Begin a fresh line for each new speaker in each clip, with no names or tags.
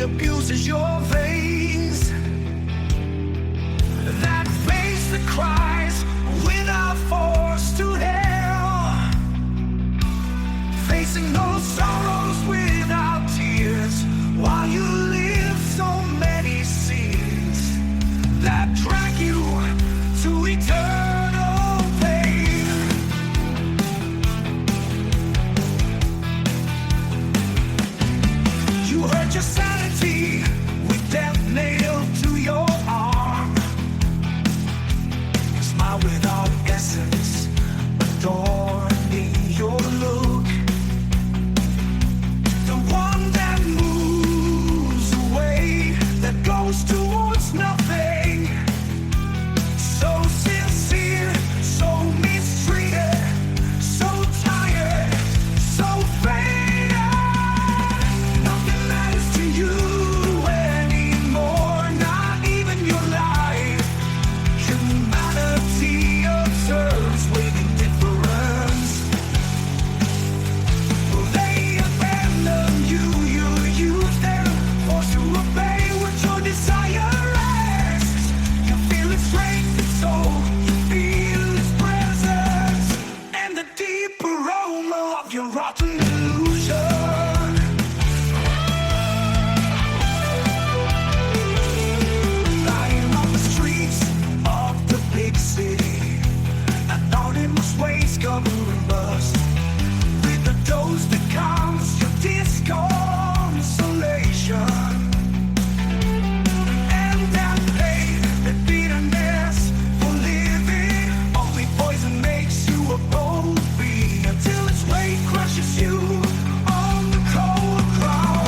abuses your veins, that face that cries without force to hell, facing those sorrows without tears, while you live so many scenes that drag you to eternal pain. You hurt your sanity with death nailed to your arm. You smile without essence, adorning your look. The one that moves away, that goes towards nothing. So sincere, so mistreated, so tired, so faded. Nothing matters to you anymore, not even your life. Humanity observes with indifference. Well, they abandon you, you use them, forced to obey what your desire asks. You feel its strength and soul, you feel its presence, and the deep aroma of your rotten illusion. Lying on the streets of the big city, anonymous ways covering us with the dose that comes your disconsolation. And that pain, that bitterness for living, only poison makes you a bold bee until its weight crushes you on the cold ground.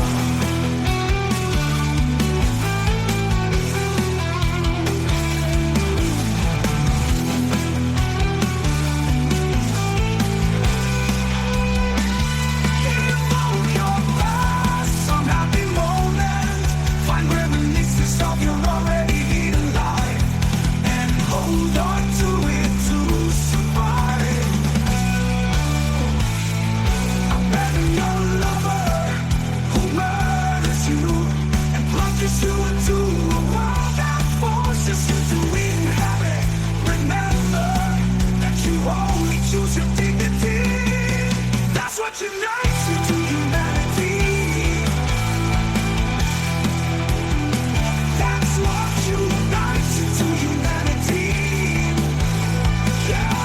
Evoke your past, some happy moment. Find reminiscences of your already hidden life, and hold on to it to survive. Abandon your lover who murders you and plunges you into a world that forces you to inhabit. Remember that you only choose your dignity. That's what unites you to humanity. That's what unites you to humanity. Yeah.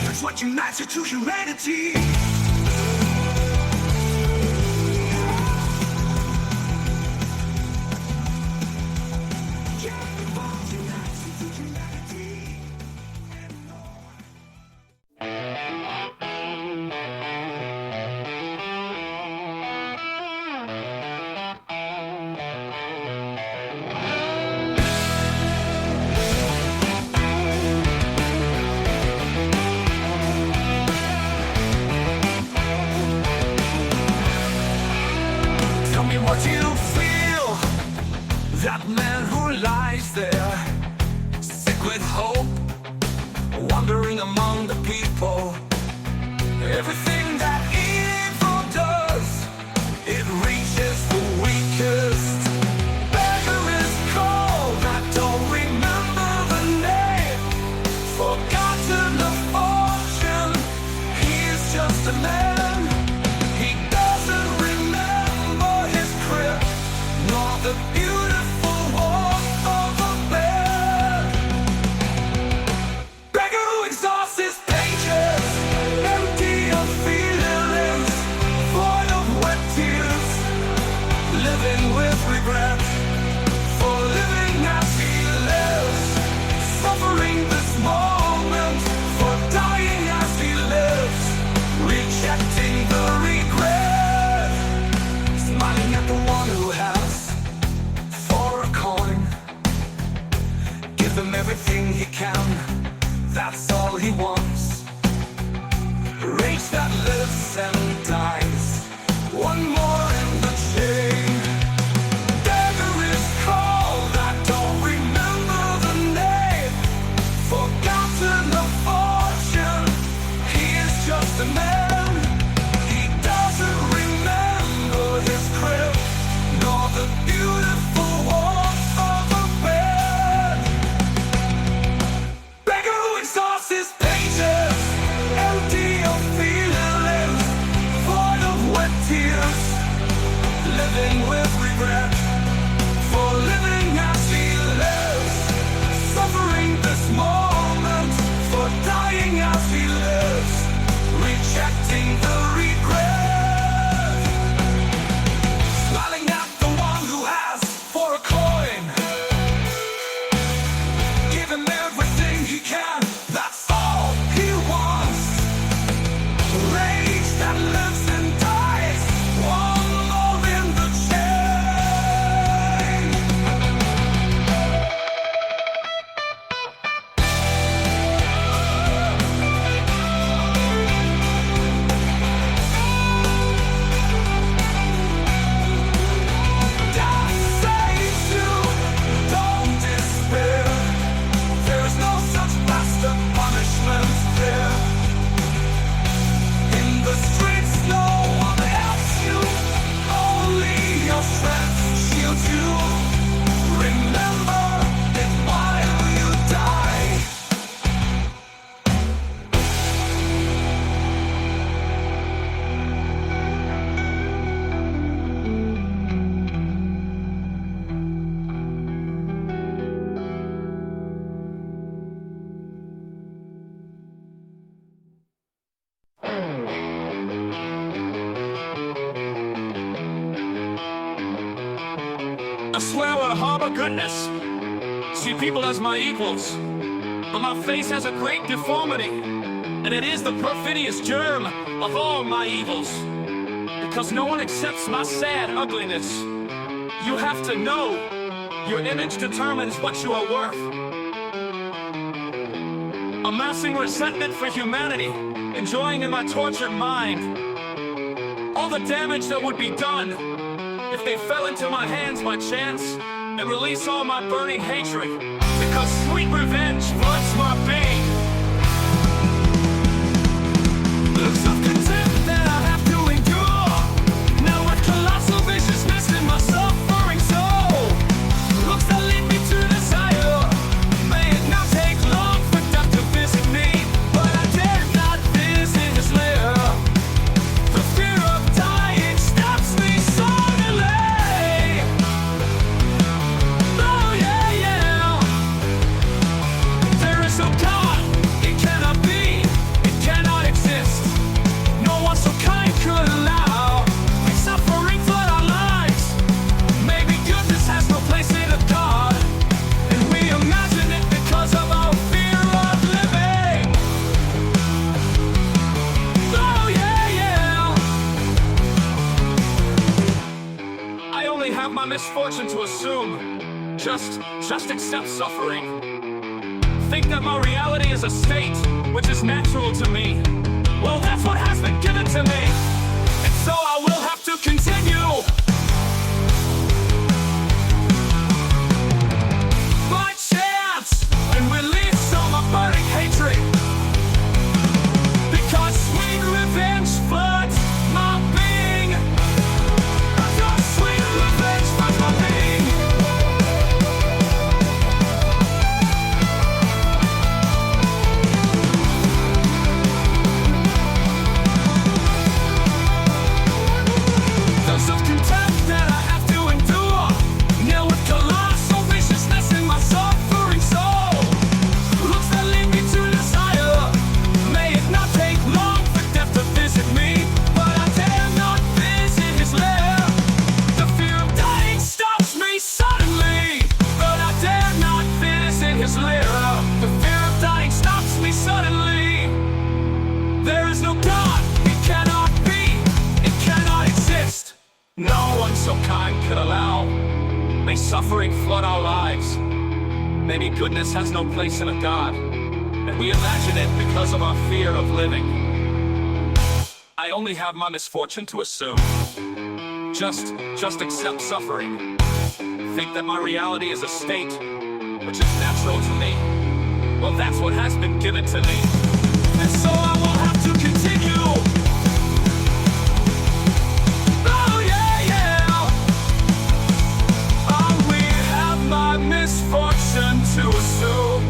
That's what unites you to humanity. Tell me what you feel. That man who lies there, sick with hope, wandering among the people. Everything that evil does, it reaches the weakest. Beggar is cold, I don't remember the name. Forgotten the fortune, he's just a man. He doesn't remember his crib, nor the beautiful warmth of a bed. Beggar who exhausts his pages, empty of fear. lives and dies. One more in the chain. Beggar is called, I don't remember the name. Forgotten the fortune, he is just a man. He doesn't remember his crib, nor the beautiful warmth of a bed. Beggar who exhausts his pages, empty of feelings, void of wet tears, living with regret, for living as he lives, suffering this moment, for dying as he lives, rejecting the regret, smiling at the one who has for a coin, give him everything he can, that's all he wants. Rage that lives and dies, one more in the chain. Death saves you, don't despair. There's no such bastard punishment there. In the streets no one helps you, only your strength shields you. Remember it while you die.
I swear I harbor goodness, see people as my equals, but my face has a great deformity, and it is the perfidious germ of all my evils, because no one accepts my sad ugliness. You have to know, your image determines what you are worth. Amassing resentment for humanity, enjoying in my tortured mind all the damage that would be done if they fell into my hands by chance and release all my burning hatred, because sweet revenge floods my being. Looks of contempt that I have to endure, now with colossal viciousness in my suffering soul. Looks that lead me to desire, may it not take long for death to visit me, but I dare not visit his lair. The fear of dying stops me suddenly. Oh yeah, yeah. There is no God, it cannot be, it cannot exist. No one so kind could allow me suffering flood our lives. Maybe goodness has no place in a God, and we imagine it because of our fear of living. Oh yeah, yeah. I only have my misfortune to assume. Just accept suffering. Think that my reality is a state which is natural to me. Well, that's what has been given to me, and so I will have to continue. My chance and release all my burning hatred, because sweet revenge floods my being. Because sweet revenge floods my being. Dose of contempt that I have to endure, nailed with colossal viciousness in my suffering soul. Looks that lead me to desire, may it not take long for death to visit me, but I dare not visit his lair. The fear of dying stops me suddenly, but I dare not visit his lair. The fear of dying stops me suddenly. There is no God, it cannot be, it cannot exist. No one so kind could allow, may suffering flood our lives. Maybe goodness has no place in a God, and we imagine it because of our fear of living. I I only have my misfortune to assume. Just accept suffering. Think that my reality is a state which is natural to me. Well, that's what has been given to me. And so I will have to continue. Oh yeah, yeah. Oh, we have my misfortune to assume.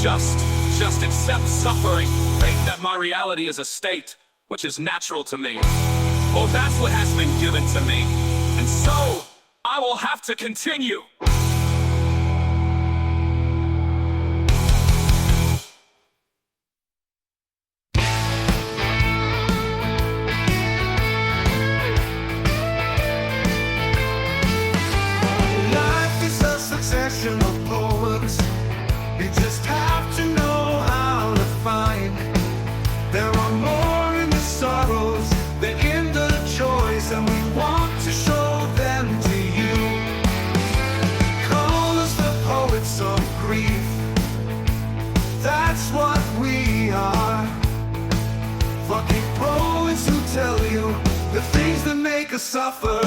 Just accept suffering. Think that my reality is a state which is natural to me. Well, that's what has been given to me. And so I will have to continue.
Life is a succession of poems. You just have to know how to find. There are more in the sorrows than in the joys, and we want to show them to you. Call us the poets of grief. That's what we are. Fucking poets who tell you the things that make us suffer.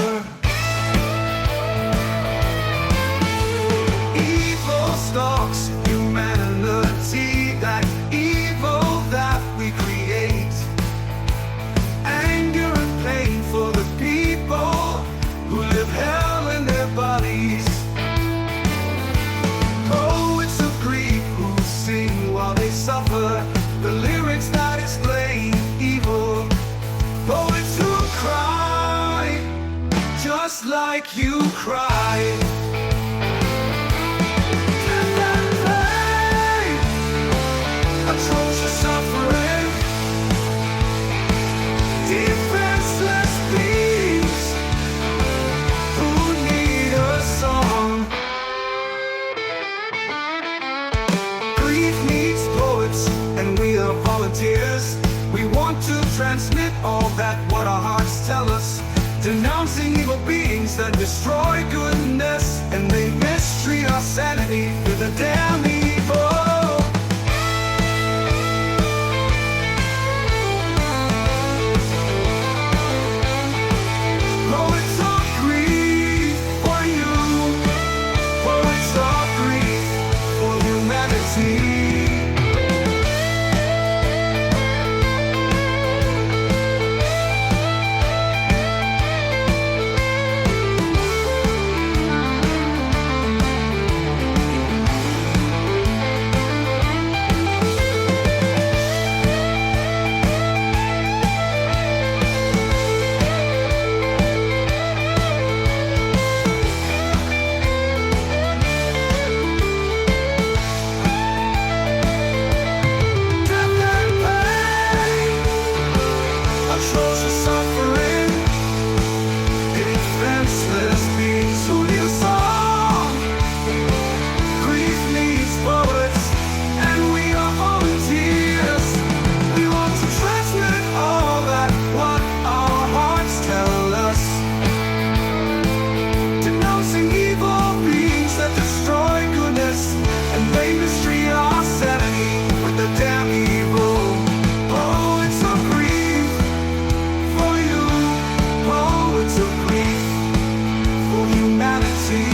Evil stalks humanity, that evil that we create. Anger and pain for the people who live hell in their bodies. Poets of grief who sing while they suffer, the lyrics that explain evil. Poets who cry just like you cry. Atrocious suffering, defenseless beings who need a song. Grief needs poets, and we are volunteers. We want to transmit all that what our hearts tell us, denouncing evil beings that destroy goodness, and they mistreat our sanity with a damn evil. Poets of grief for you, poets of grief for humanity. Atrocious suffering, defenseless beings who need a song. Grief needs poets, and we are volunteers. We want to transmit all that what our hearts tell us, denouncing evil beings that destroy goodness, and they mistreat our sanity with the damn evil. Poets of grief for you, poets of grief for humanity.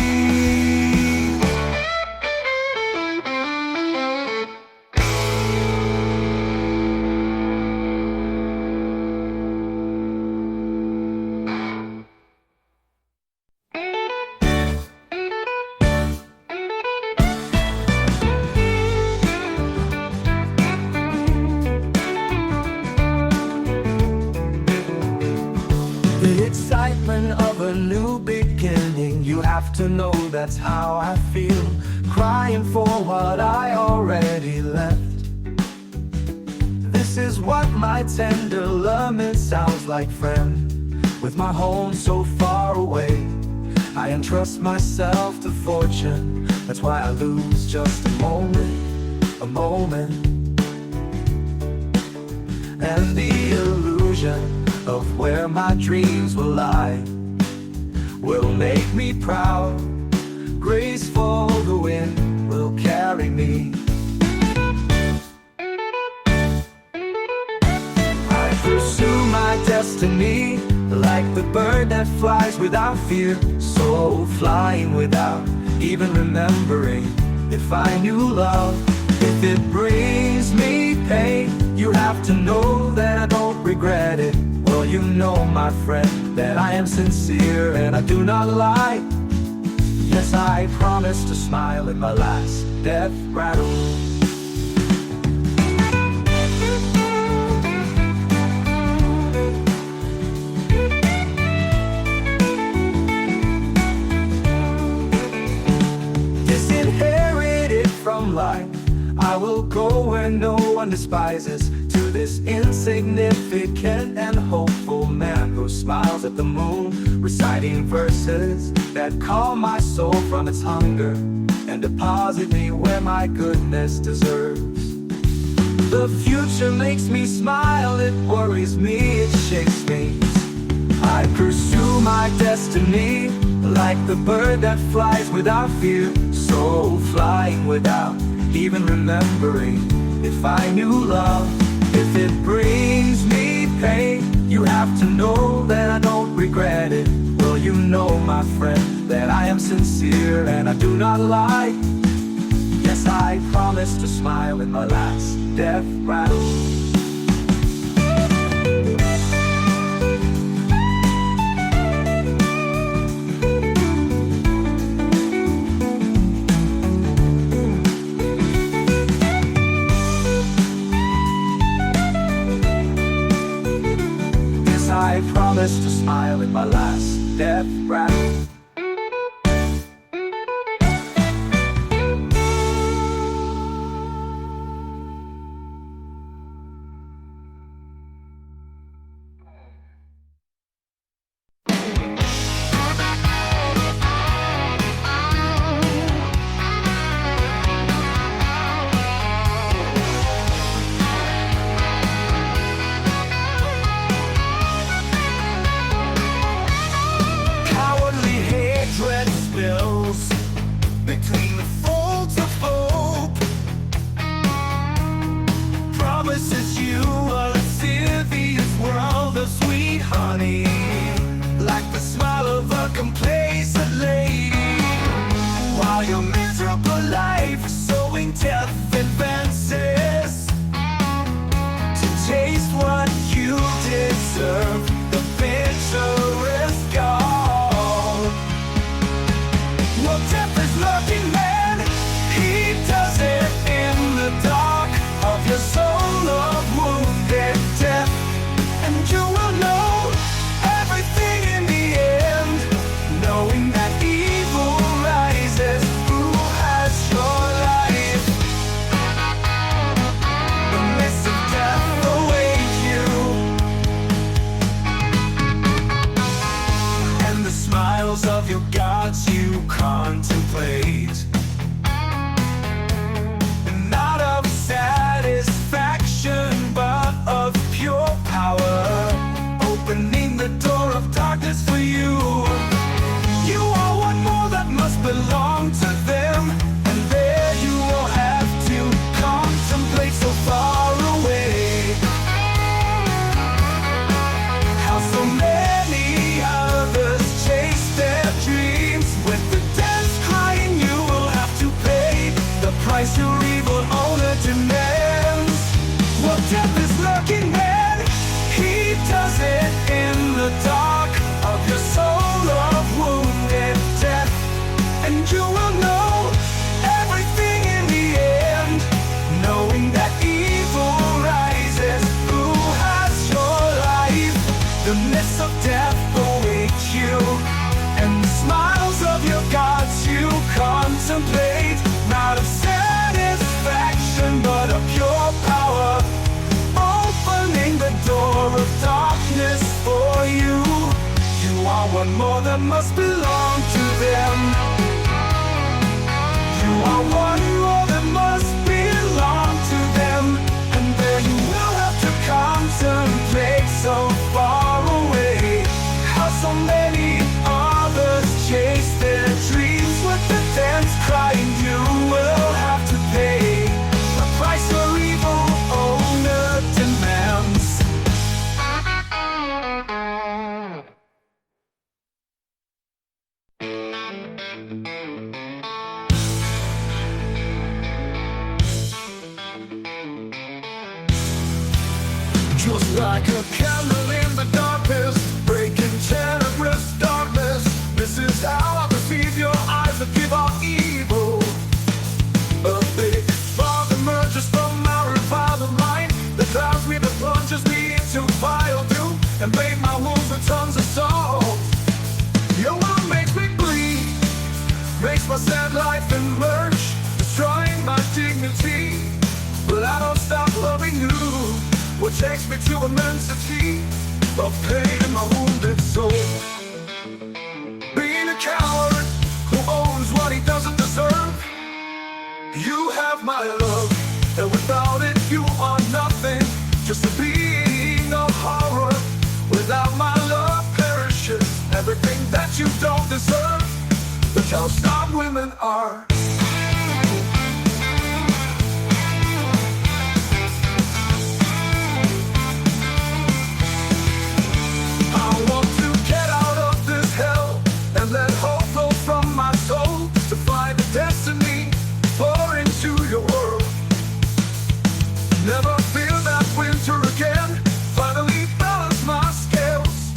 The excitement of a new beginning, you have to know that's how I feel. Crying for what I already left. This is what my tender lament sounds like, friend. With my home so far away, I entrust myself to fortune. That's why I lose just a moment, a moment. And the illusion of where my dreams will lie will make me proud. Graceful, the wind will carry me. I pursue my destiny, like the bird that flies without fear, so flying without even remembering. If I knew love, if it brings me pain, you have to know that I don't regret it. Well, you know, my friend, that I am sincere and I do not lie. Yes, I promise to smile in my last death rattle. Disinherited from life, I will go where no one despises, to this insignificant and hopeful man who smiles at the moon, reciting verses that calm my soul from its hunger and deposit me where my goodness deserves. The future makes me smile, it worries me, it shakes me. I pursue my destiny, like the bird that flies without fear, so flying without even remembering. If I knew love, if it brings me pain, you have to know that I don't regret it. Well, you know, my friend, that I am sincere and I do not lie. Yes, I promise to smile in my last death rattle. I promise to smile in my last death rattle.
Between the folds of hope, promises you a lascivious world of sweet honey, like the smile of a complacent lady, while your miserable life is sowing death advances to taste what you deserve, the bitterest gall. Well, death is lurking, man, he does it in the dark of your soul of wounded death, and you will know everything in the end, knowing that evil rises. Who has your life? The mist of death awaits you, and the smiles of your gods you contemplate, and not of satisfaction but of pure power, opening the door of darkness for you. You are one more that must belong to them, and there you will have to contemplate so far away, how so many others chase their dreams with the dance crying. You will have to pay the price your evil owner demands. Well, death is lurking, man, he does it in the dark of your soul of wounded death, and you will know everything in the end, knowing that evil rises. Who has your life? The mist of death awaits you, and the smiles of your gods you contemplate, not of satisfaction but of pure power, opening the door of darkness for you. You are one more that must belong to them. You are one more that must belong to them, and there you will have to contemplate so far away, how so many others chase their dreams with the dance crying. You will have to pay the price your evil owner demands. Just like a candle in the darkness, breaking tenebrous darkness. This is how I perceive your eyes that give off evil. A big fog emerges from our reviled mind, that clouds me, that plunges me into vile doom, and bathe my wounds with tons of salt. Your world makes me bleed, makes my sad life emerge, destroying my dignity. But I don't stop loving you, what takes me to immensity of pain in my wounded soul. Being a coward who owns what he doesn't deserve. You have my love, and without it you are nothing. Just a being of horror. Without my love perishes everything that you don't deserve. That's how some women are. I want to get out of this hell and let hope flow from my soul to find a destiny, pour into your world. Never feel that winter again. Finally balance my scales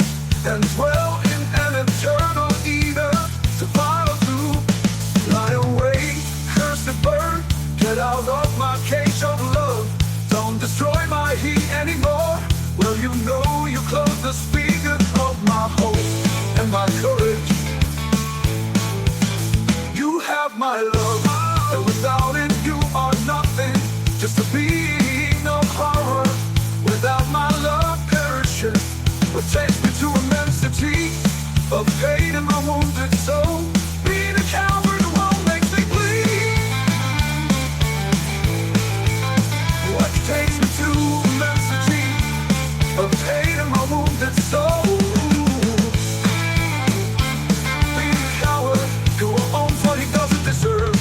and dwell in an eternal Eden. To follow through, lie awake, curse the bird. Get out of my cage of love. Don't destroy my heat anymore. Well, you know you close the spigot of my hope and my courage. You have my love, and without it you are nothing. Just a being of horror. Without my love perishes, what takes me to immensity of pain in my wounded soul. Being a coward won't make me bleed. What takes me to immensity of pain in my wounded soul. Being a coward who owns what he doesn't deserve.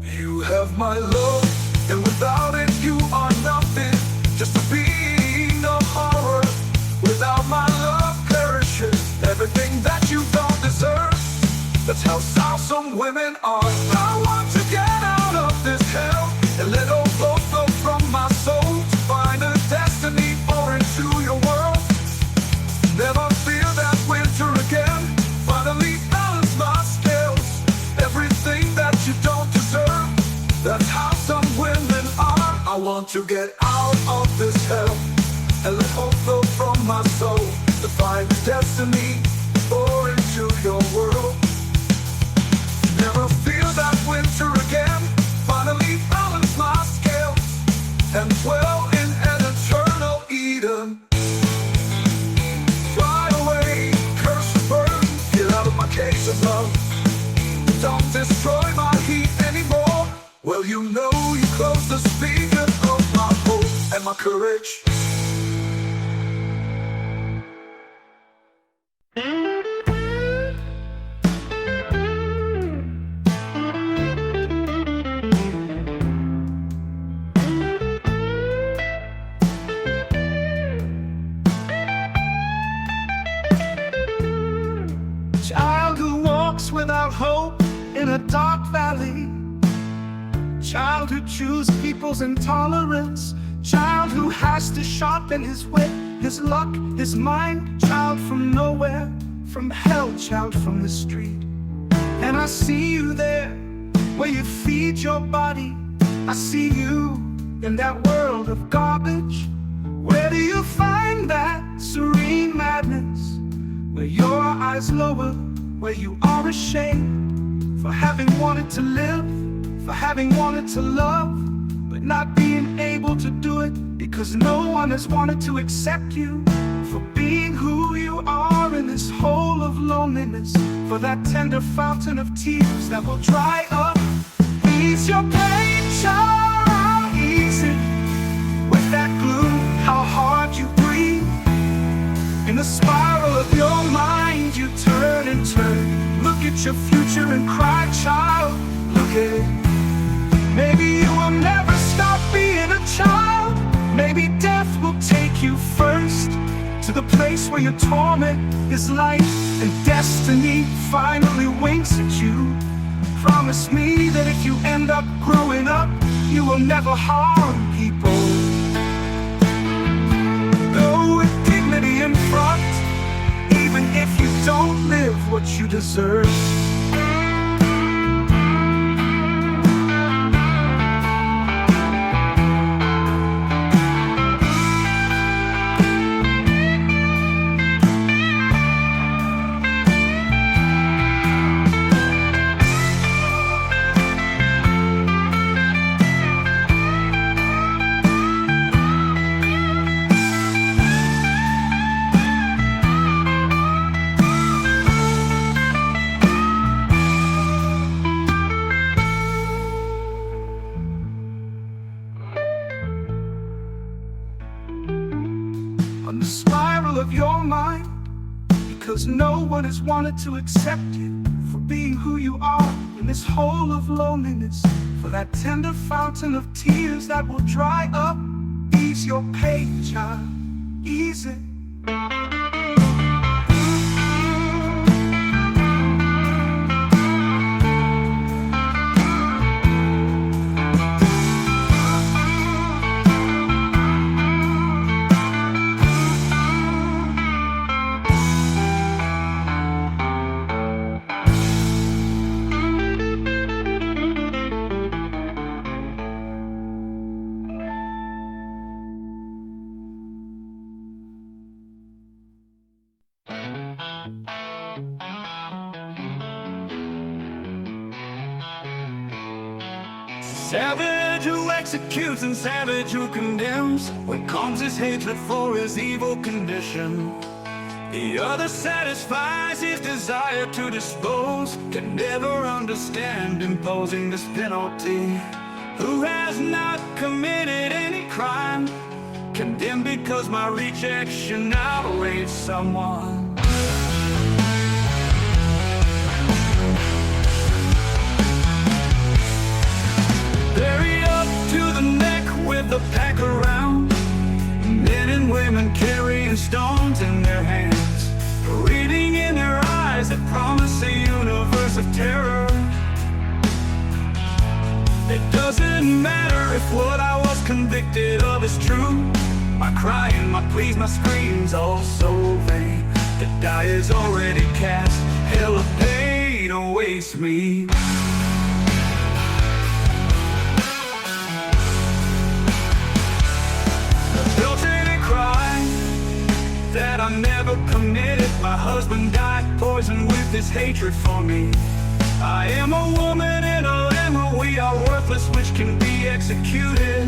You have my love, and without it you are nothing. Just a being of horror. Without my love perishes everything that you don't deserve. That's how some women are. I want to get out of this hell and let overflow flow from my soul to find a destiny, pour into your world. Never feel that winter again. Finally balance my scales. Everything that you don't deserve. That's how some women are. I want to get out of this hell and let hope flow from my soul to find a destiny, pour into your world. Never feel that winter again. Finally balance my scales and dwell in an eternal Eden. Fly away, curse the bird. Get out of my cage of love. Don't destroy my heat anymore. Well, you know you close the spigot of my hope and my courage.
Child who walks without hope in a dark valley. Child who chews people's intolerance. Child who has to sharpen his wit, his luck, his mind. Child from nowhere, from hell, child from the street. And I see you there, where you feed your body. I see you in that world of garbage. Where do you find that serene madness? Where your eyes lower, where you are ashamed for having wanted to live, for having wanted to love, but not being able to do it because no one has wanted to accept you for being who you are in this hole of loneliness, for that tender fountain of tears that will dry up. Ease your pain, child, ease it. With that gloom, how hard you breathe. In the spiral of your mind, you turn and turn. Look at your future and cry, child, look at it. Maybe you will never stop being a child. Maybe death will take you first to the place where your torment is light and destiny finally winks at you. Promise me that if you end up growing up, you will never harm people. Go with dignity in front, even if you don't live what you deserve. On the spiral of your mind, because no one has wanted to accept you for being who you are in this hole of loneliness, for that tender fountain of tears that will dry up. Ease your pain, child, ease it.
Savage who executes and savage who condemns, when calms his hatred for his evil condition. The other satisfies his desire to dispose, can never understand imposing this penalty. Who has not committed any crime, condemned because my rejection outraged someone. Buried up to the neck with the pack around, men and women carrying stones in their hands, reading in their eyes that promise a universe of terror. It doesn't matter if what I was convicted of is true. My crying, my pleas, my screams, all so vain. The die is already cast, hell of pain awaits me. That I never committed. My husband died poisoned with his hatred for me. I am a woman and a lemon. We are worthless, which can be executed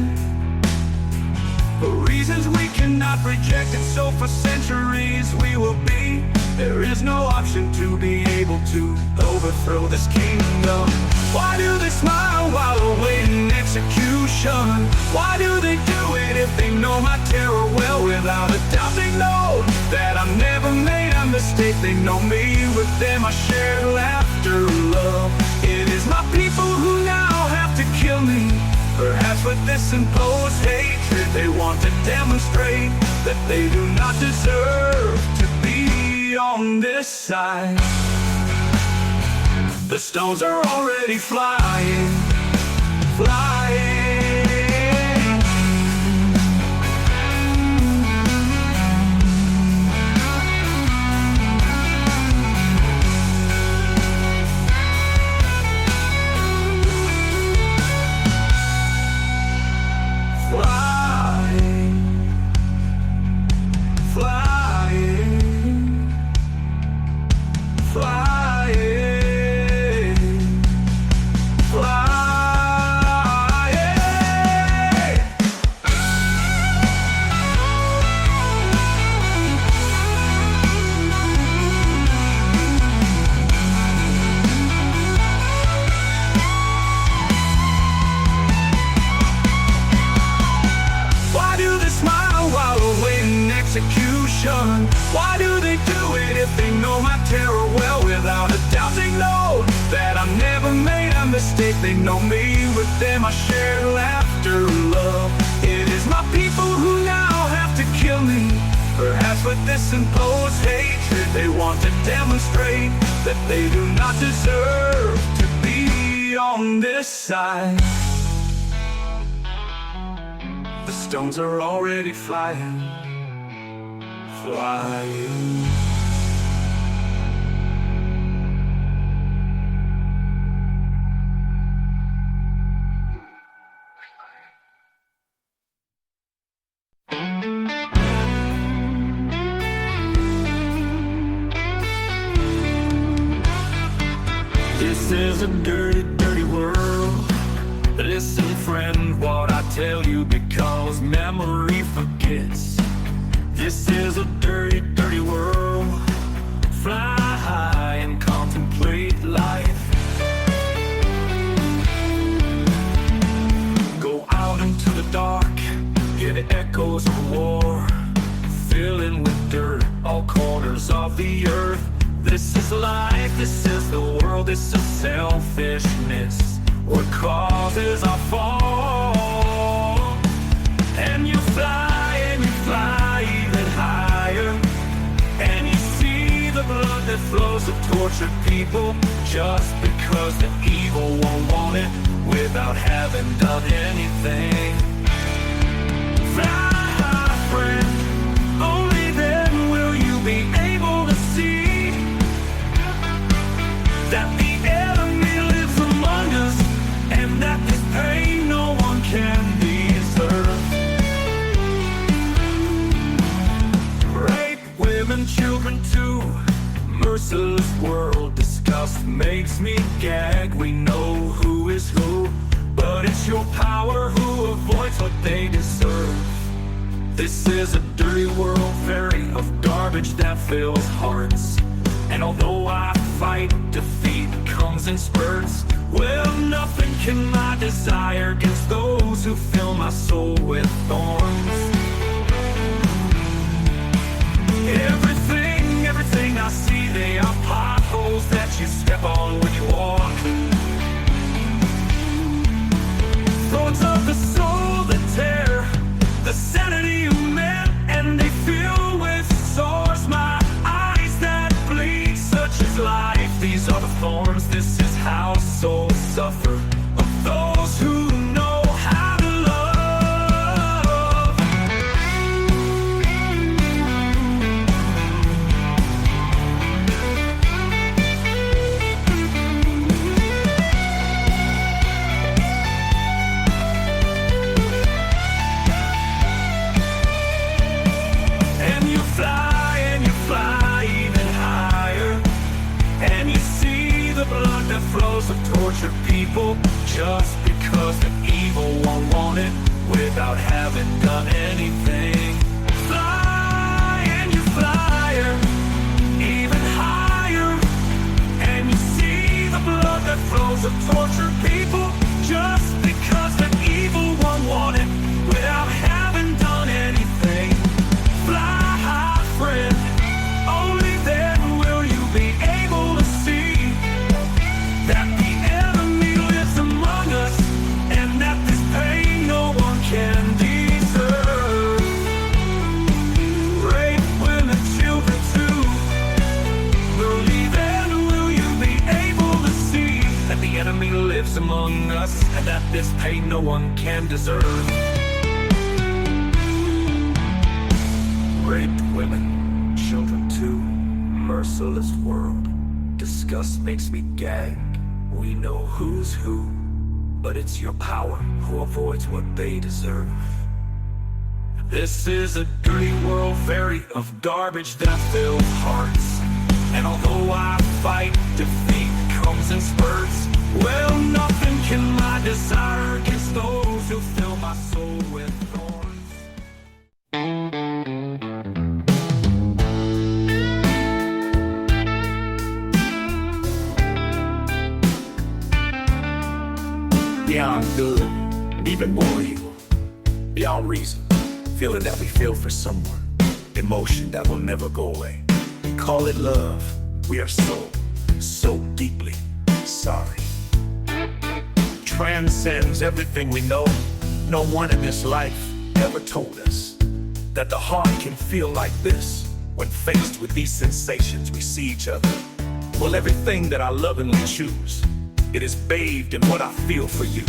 for reasons we cannot reject. And so for centuries we will be. There is no option to be able to overthrow this kingdom. Why do they smile while awaiting execution? Why do they do it if they know my terror well? Without a doubt they know that I never made a mistake. They know me, with them I share laughter and love. It is my people who now have to kill me. Perhaps with this imposed hatred they want to demonstrate that they do not deserve to be on this side. The stones are already flying, flying. Why do they do it if they know my terror well? Without a doubt they know that I never made a mistake. They know me, with them I share laughter and love. It is my people who now have to kill me. Perhaps with this imposed hatred they want to demonstrate that they do not deserve to be
victory on this side. The stones are already flying, flying. This is a dirty, dirty world. Listen, friend, what I tell you, because memory forgets. This is a dirty, dirty world. Fly high and contemplate life. Go out into the dark, hear the echoes of war, filling with dirt all corners of the earth. This is life, this is the world, this is selfishness, what causes our fall. And you fly even higher, and you see the blood that flows to torture people, just because the evil won't want it, without having done anything. Fly high, friend, only then will you be able to see that the enemy lives among us, and that this pain no one can deserve. Rape women, children too, merciless world. Disgust makes me gag. We know who is who, but it's your power who avoids what they deserve. This is a dirty world, very of garbage that fills hearts. And although I fight, defeat comes in spurts. Well, nothing can my desire against those who fill my soul with thorns. Everything I see, they are potholes that you step on when you walk. Thorns of the soul that tear the sanity you meant, and they fill with sores my eyes that bleed. Such is life, these are the thorns, this is how souls suffer, of those who know how to love. And you fly even higher, and you see the blood that flows of tortured people, just because the evil won't want it, without having done anything. Fly and you flyer even higher, and you see the blood that flows of tortured people, just because the evil won't want it, without having done anything. Fly high, friend, only then will you be able to see that the enemy lives among us, and that this pain no one can deserve. Rape women, children too, only then will you be able to see that the enemy lives among us, and that this pain no one can deserve. Raped women, children too, merciless world. Disgust makes me gag. We know who's who, but it's your power who avoids what they deserve. This is a dirty world, very of garbage that fills hearts. And although I fight, defeat comes in spurts. Well, nothing can my desire against those who fill my soul with thorns. Beyond good, even more evil. Beyond reason, feeling that we feel for someone. Emotion that will never go away. We call it love. We are so deeply sorry. Transcends everything we know. No one in this life ever told us that the heart can feel like this. When faced with these sensations, we see each other. Well, everything that I lovingly choose
it is bathed in what I feel for you.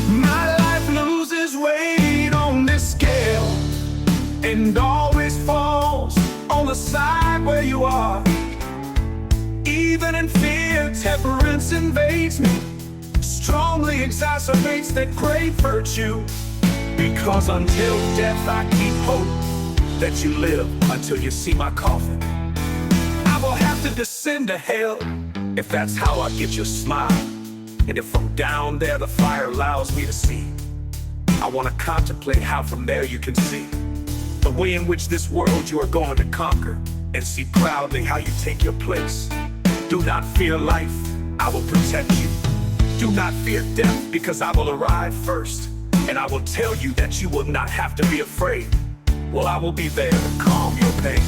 My life loses weight on this scale and always falls on the side where you are. Even in fear, temperance invades me, strongly exacerbates that great virtue. Because until death I keep hope that you live until you see my coffin. I will have to descend to hell if that's how I get your smile. And if from down there the fire allows me to see, I want to contemplate how from there you can see the way in which this world you are going to conquer, and see proudly how you take your place. Do not fear life, I will protect you. Do not fear death, because I will arrive first. And I will tell you that you will not have to be afraid. Well, I will be there to calm your pain.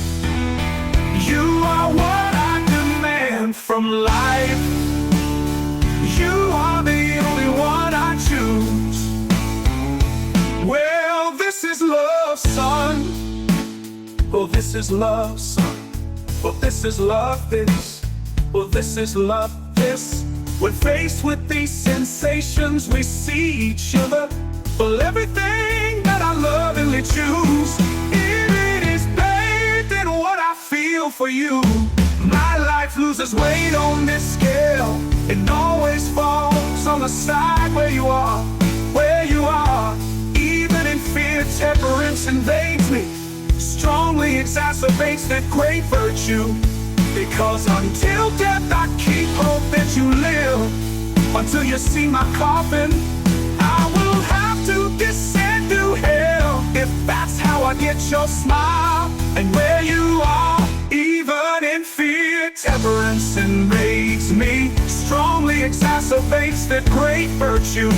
You are what I demand from life. You are the only one I choose. Well, this is love, son. Well, this is love, son. Well, this is love, this. Well, this is love, this. When faced with these sensations, we see each other. Well, everything that I lovingly choose, it is bathed in what I feel for you. My life loses weight on this scale, it always falls on the side where you are, where you are. Even in fear, temperance invades me, strongly exacerbates that great virtue. Because until death I keep hope that you live, until you see my coffin. I will have to descend to hell if that's how I get your smile. And where you are, even in fear, temperance invades me, strongly exacerbates that great virtue.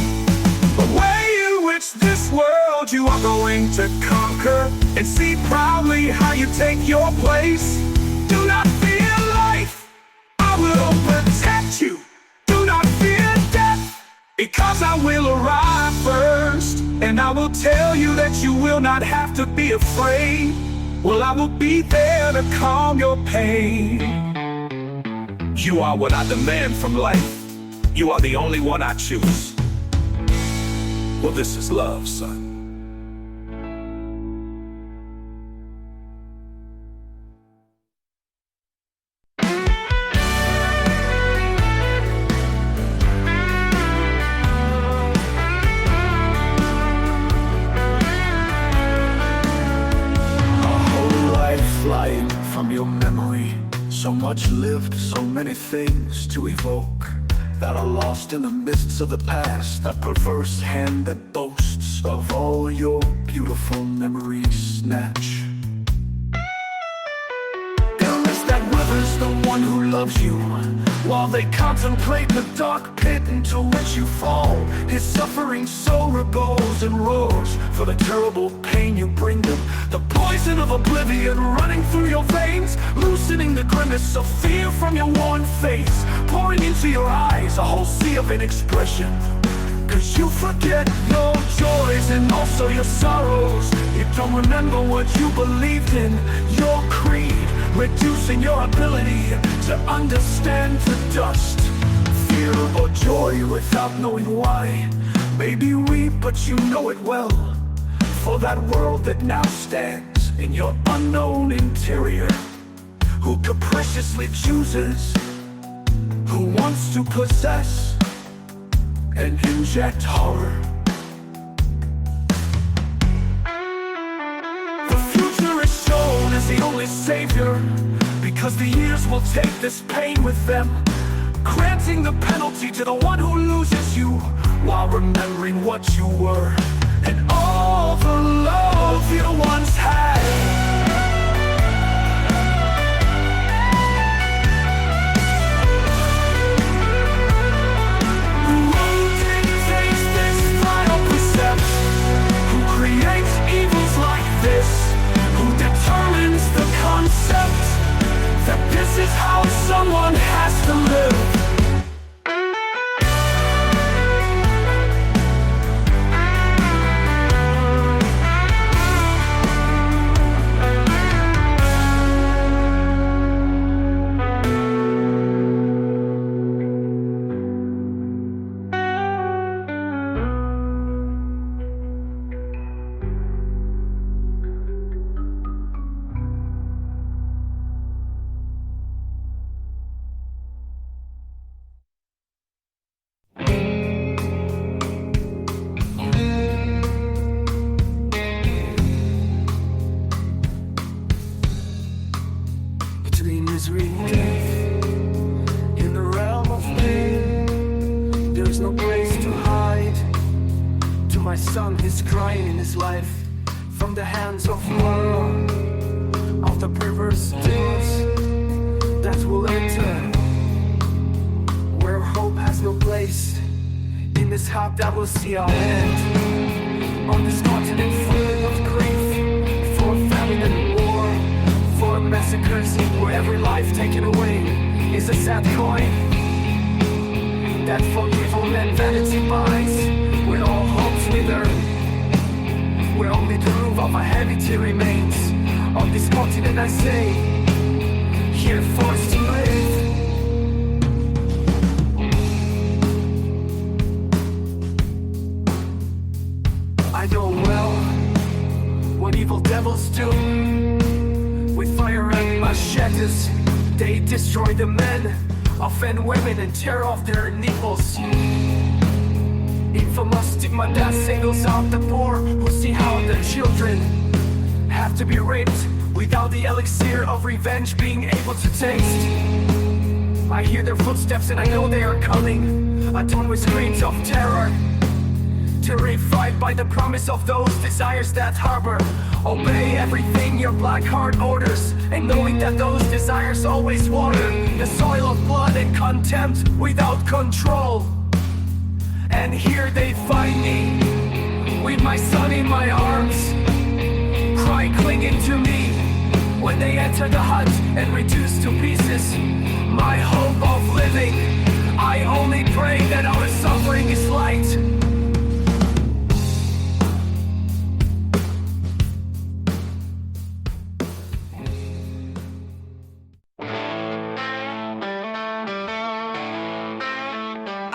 The way in which this world you are going to conquer, and see proudly how you take your place. Do not fear life, I will protect you. Do not fear death, because I will arrive first. And I will tell you that you will not have to be afraid. Well, I will be there to calm your pain. You are what I demand from life. You are the only one I choose. Well, this is love, son. Flying from your memory, so much lived, so many things to evoke that are lost in the mists of the past. That perverse hand that boasts of all your beautiful memories snatch. Illness that withers the one who loves you, while they contemplate the dark pit into which you fall. His suffering soul rebels and roars for the terrible pain you bring them. The poison of oblivion running through your veins, loosening the grimace of fear from your worn face, pouring into your eyes a whole sea of inexpression. Cause you forget your joys and also your sorrows. You don't remember what you believed in, your creed, reducing your ability to understand to dust. Fear or joy without knowing why. Maybe weep, but you know it well, for that world that now stands in your unknown interior, who capriciously chooses, who wants to possess and inject horror. The future is shown as the only savior, because the years will take this pain with them, granting the penalty to the one who loses you, while remembering what you were and all the love you once had. Who creates evils like this, who determines the concept that this is how someone has to live. my son is crying in his life from the hands of one of the perverse demons that will enter where hope has no place. In this hope that will see our end on this continent full of grief, for famine and war, for massacres where every life taken away is a sad coin that for evil men vanity buys, where all hopes wither, where only the roof of a heavy tear remains. On this continent I say, here forced to live. I know well what evil devils do. With fire and machetes, they destroy the men, offend women and tear off their nipples. Infamous stigma that singles out the poor, who see how their children have to be raped without the elixir of revenge being able to taste. I hear their footsteps and I know they are coming, adorned with screams of terror, terrified by the promise of those desires that harbor. Obey everything your black heart orders, and knowing that those desires always water the soil of blood and contempt without control. And here they find me, with my son in my arms, cry clinging to me, when they enter the hut and reduce to pieces my hope of living. I only pray that our suffering is light.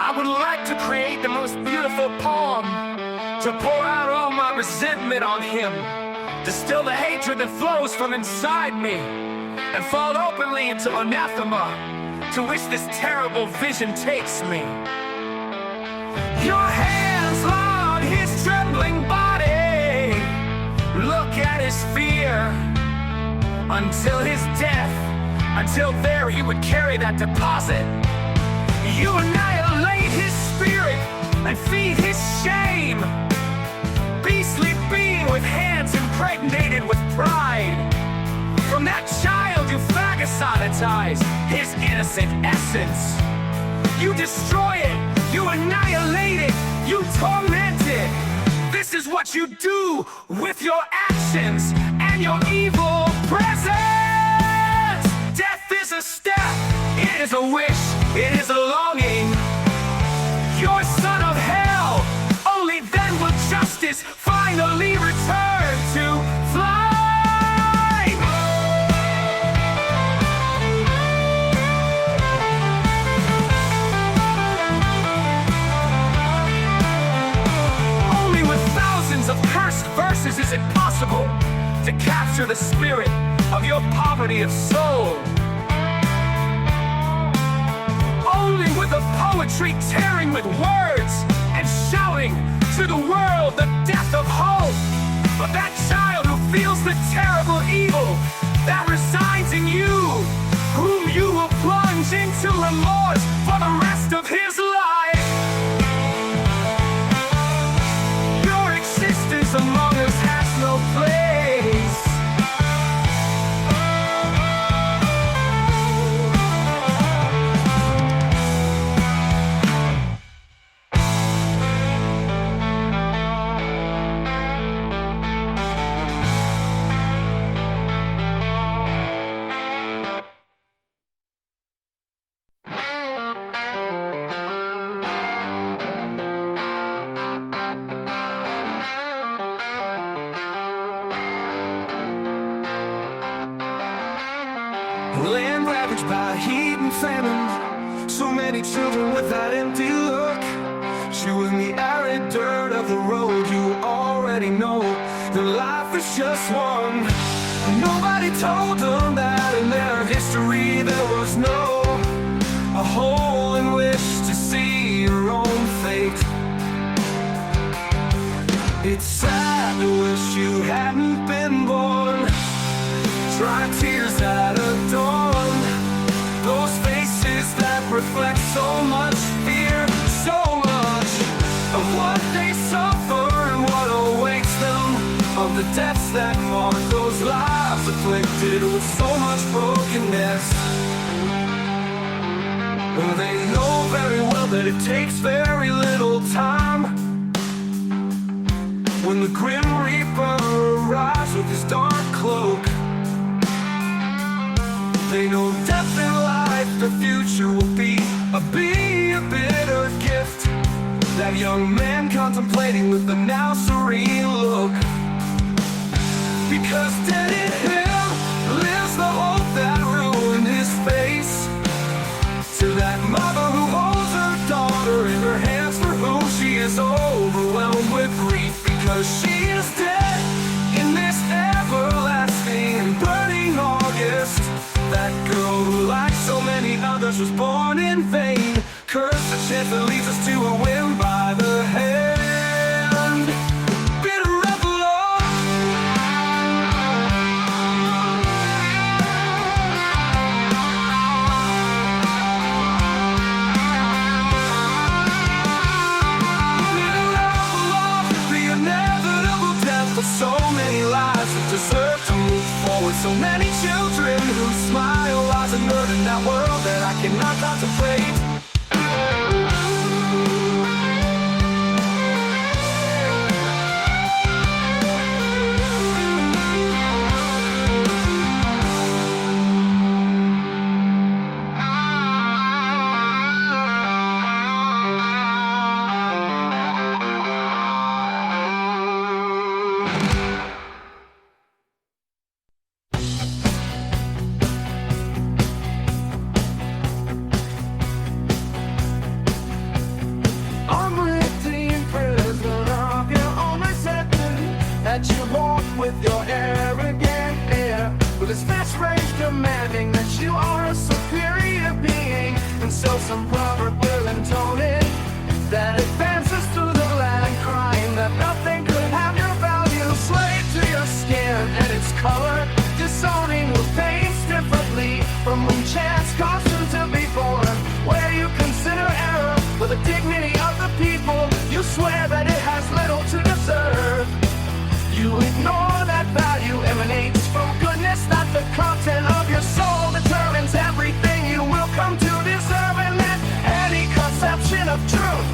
I would like to create the most beautiful poem, to pour out all my resentment on him, distill the hatred that flows from inside me, and fall openly into anathema, to which this terrible vision takes me. Your hands on his trembling body, look at his fear, until his death, until there he would carry that deposit. You annihilate his spirit and feed his shame. Beastly being with hands impregnated with pride. From that child you phagocytize his innocent essence. You destroy it, you annihilate it, you torment it. This is what you do with your actions and your evil presence. Death is a step, it is a wish, it is a longing. Your son of hell, only then will justice finally return to flight. Only with thousands of cursed verses is it possible to capture the spirit of your poverty of soul. Only with the poetry tearing with words and shouting to the world the death of hope. But that child who feels the terrible evil that resides in you, whom you will plunge into remorse for the rest of his life. Your existence among us has no place.
Land ravaged by heat and famine, so many children with that empty look. Chewing the arid dirt of the road, you already know that life is just one. Nobody told them that in their history there was no a hole in which to see your own fate. It's sad to wish you hadn't been born. Dry tears at a dawn, those faces that reflect so much fear, so much of what they suffer and the deaths that mark those lives afflicted with so much brokenness. They know very well that it takes very little time. When the Grim Reaper arrives with his dark cloak, they know death and life, the future will be a bitter gift. That young man contemplating with a now serene look. Because dead in him lives the hope that ruined his face. To that mother who holds her daughter in her hands, for whom she is overwhelmed with grief. Because she is dead in this everlasting and burning August. That girl who, like so many others, was born in vain. Cursed the chance that leads us to a whim by the hand. Bitter of the law. Bitter of the law, the inevitable death of so many lives that deserve to move forward. So many children whose smile lies inert in that world that I cannot contemplate.
That you walk with your arrogant air, with a smash rage demanding that you are a superior being. And so some proverb will intone it that advances through the land, crying that nothing could have your value. Slave to your skin and its color, disowning with paints differently from whom chance caused you to be born. Where you consider error with the dignity of the people, you swear that it has little to deserve. You ignore that value emanates from goodness, that the content of your soul determines everything you will come to deserve. And that any conception of truth,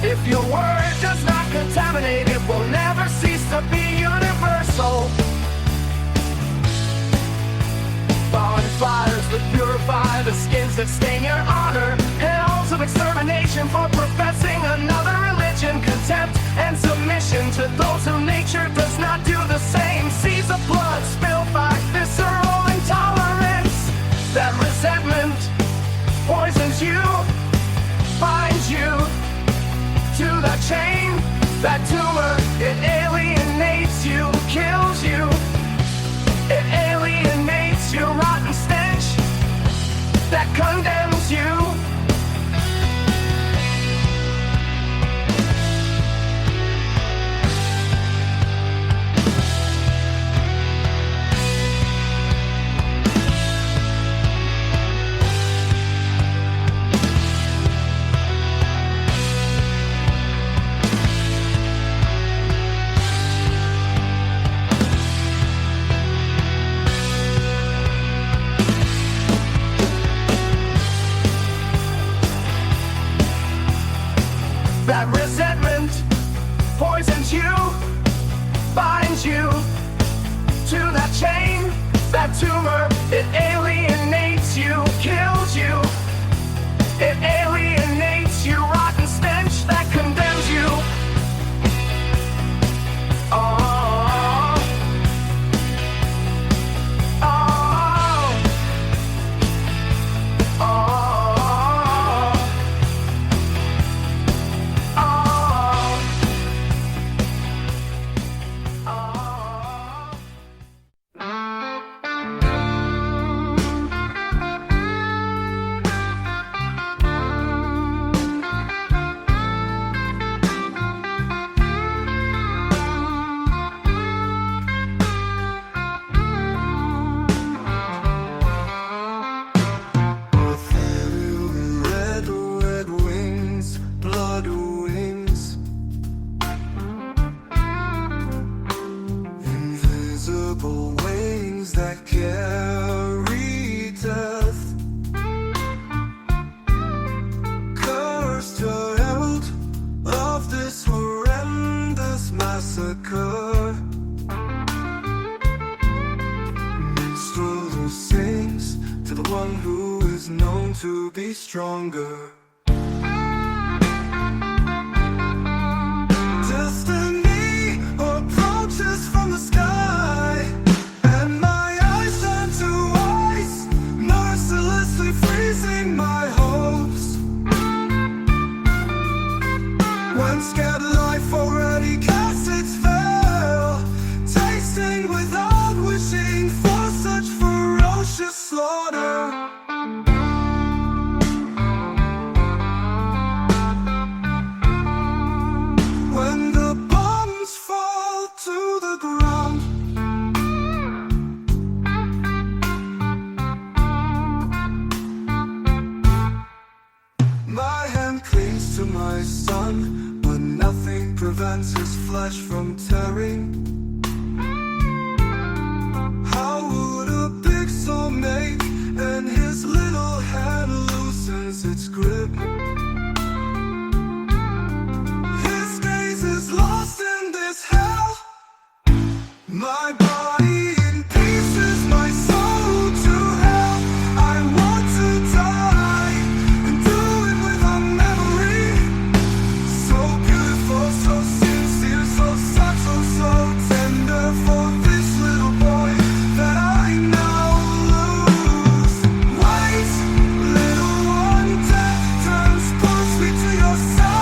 if your word does not contaminate, it will never cease to be universal. Bonfires that purify the skins that stain your honor, hells of extermination for professing another religion, contempt and submission to those who nature does not do the same. Seas of blood spilled by visceral intolerance. That resentment poisons you, binds you to the chain. That tumor, it alienates you, kills you. It alienates your rotten stench that condemns you. That resentment poisons you, binds you to that chain. That tumor, it alienates you, kills you. It alienates you, rotten stench that condemns you. Oh.
flicker. Minstrel who sings to the one who is known to be stronger. Destiny approaches from the sky, and my eyes turn to ice, mercilessly freezing my hopes. When scared life already casts its spell, tasting without wishing for such ferocious slaughter. When the bombs fall to the ground, my hand clings to my son, but nothing prevents his flesh from tearing. How would a big soul make, and his little hand loosens its grip? His gaze is lost in this hell. My body in pieces, my soul to hell. I want to die and do it with a memory so beautiful, so sincere, so subtle, so tender for this little boy that I now lose. Wait, little one, death transports me to your side.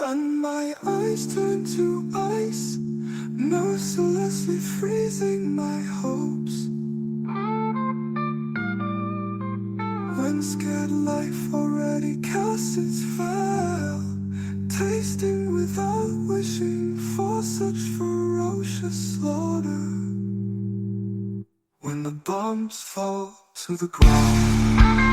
And my eyes turn to ice, mercilessly freezing my hopes. When scared life already casts its spell, tasting without wishing for such ferocious slaughter. When the bombs fall to the ground,